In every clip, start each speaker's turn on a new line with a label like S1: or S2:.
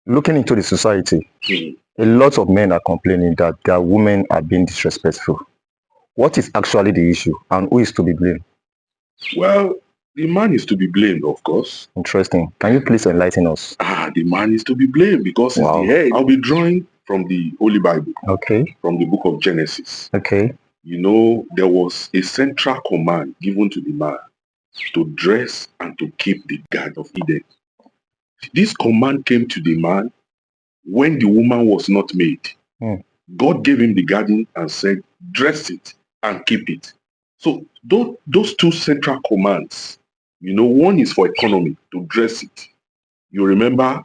S1: Looking into the society, a lot of men are complaining that their women are being disrespectful. What is actually the issue and who is to be blamed?
S2: Well, the man is to be blamed, of course.
S1: Interesting. Can you please enlighten us?
S2: The man is to be blamed because he's the head. I'll be drawing from the Holy Bible,
S1: Okay.
S2: from the book of Genesis.
S1: Okay.
S2: You know, there was a central command given to the man to dress and to keep the Garden of Eden. This command came to the man when the woman was not made. God gave him the garden and said, dress it and keep it. So those two central commands, you know, one is for economy, to dress it. You remember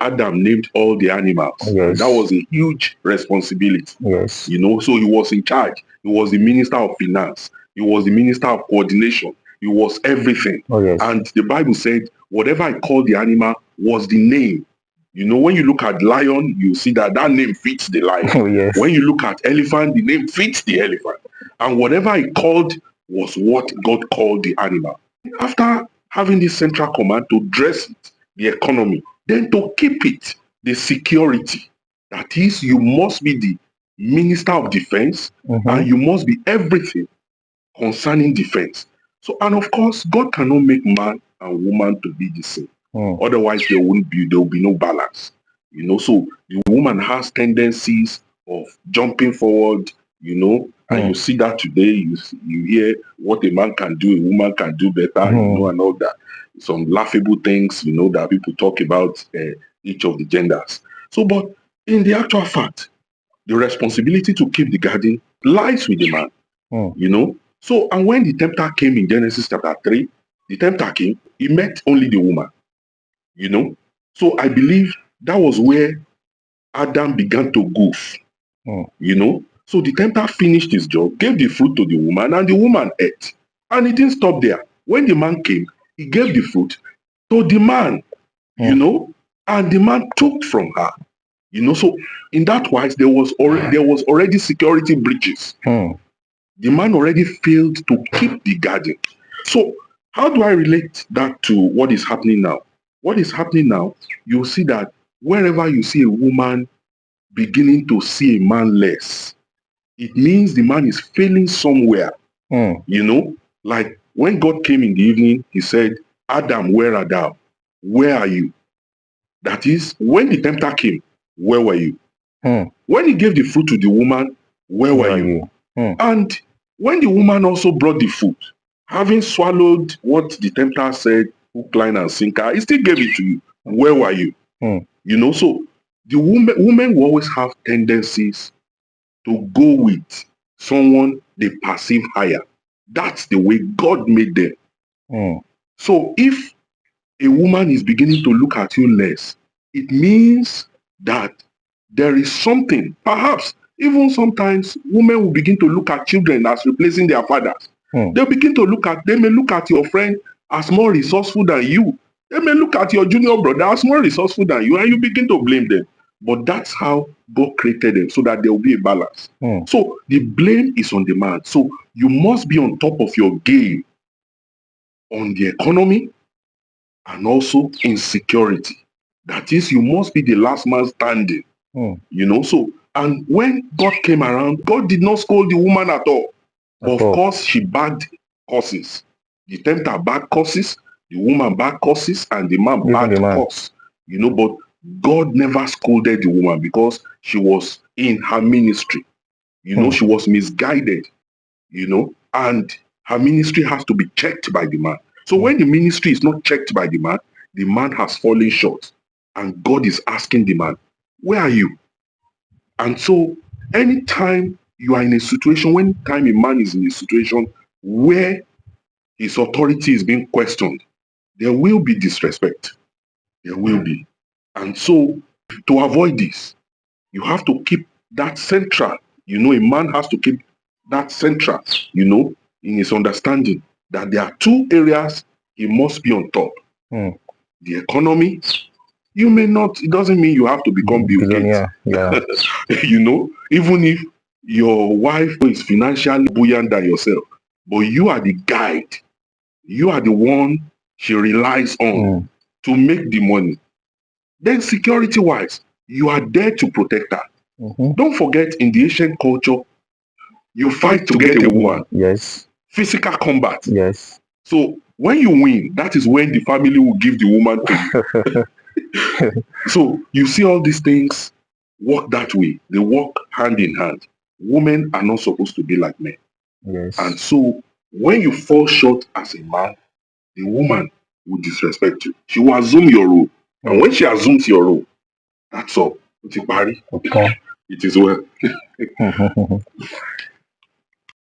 S2: Adam named all the animals.
S1: Yes.
S2: That was a huge responsibility.
S1: Yes.
S2: You know, so he was in charge. He was the minister of finance. He was the minister of coordination. He was everything.
S1: Oh, yes.
S2: And the Bible said, whatever I called the animal was the name. You know, when you look at lion, you see that that name fits the lion.
S1: Oh, yes.
S2: When you look at elephant, the name fits the elephant. And whatever I called was what God called the animal. After having this central command to dress it, the economy, then to keep it, the security. That is, you must be the minister of defense and you must be everything concerning defense. So, and of course, God cannot make man and woman to be the same. Otherwise, there will be no balance. You know, so the woman has tendencies of jumping forward, you know, and you see that today, you hear what a man can do, a woman can do better, you know, and all that. Some laughable things, you know, that people talk about each of the genders. So, but in the actual fact, the responsibility to keep the garden lies with the man, you know. So, and when the tempter came in Genesis chapter 3, the tempter came, he met only the woman, you know. So I believe that was where Adam began to goof, you know. So the tempter finished his job, gave the fruit to the woman, and the woman ate. And it didn't stop there. When the man came, he gave the fruit to the man, you know, and the man took from her. You know, so in that wise, there was already security breaches. The man already failed to keep the garden. So how do I relate that to what is happening now? What is happening now, you'll see that wherever you see a woman beginning to see a man less, it means the man is failing somewhere. You know, like when God came in the evening, he said, Adam, where art thou? Where are you? That is, when the tempter came, where were you? When he gave the fruit to the woman, where were you? And when the woman also brought the food, having swallowed what the tempter said, hook, line, and sinker, he still gave it to you. Where were you? You know, so the women will always have tendencies to go with someone they perceive higher. That's the way God made them. So if a woman is beginning to look at you less, it means that there is something. Perhaps even sometimes women will begin to look at children as replacing their fathers. They may look at your friend as more resourceful than you. They may look at your junior brother as more resourceful than you, and you begin to blame them. But that's how God created them, so that there will be a balance. So the blame is on the man. So you must be on top of your game on the economy and also in security. That is, you must be the last man standing. You know, so, and when God came around, God did not scold the woman at all. But of course, she bagged curses. The tempter bagged curses, the woman bagged curses, and the man bagged curse. You know, but God never scolded the woman because she was in her ministry. You know, she was misguided, you know, and her ministry has to be checked by the man. So when the ministry is not checked by the man has fallen short. And God is asking the man, where are you? And so anytime you are in a situation, when time a man is in a situation where his authority is being questioned, there will be disrespect. There will be. And so to avoid this, you have to keep that central. You know, a man has to keep that central, you know, in his understanding that there are two areas he must be on top. The economy. You may not, it doesn't mean you have to become Bill Gates.
S1: Yeah.
S2: You know, even if your wife is financially buoyant than yourself, but you are the guide. You are the one she relies on to make the money. Then security-wise, you are there to protect her.
S1: Mhm.
S2: Don't forget, in the Asian culture, you fight to get a woman.
S1: Yes.
S2: Physical combat.
S1: Yes.
S2: So when you win, that is when the family will give the woman to you. So you see all these things work that way. They work hand in hand. Women are not supposed to be like men.
S1: Yes.
S2: And so when you fall short as a man, the woman will disrespect you. She will assume your role. And when she assumes your role, that's all. It's a party.
S1: Okay.
S2: It is well.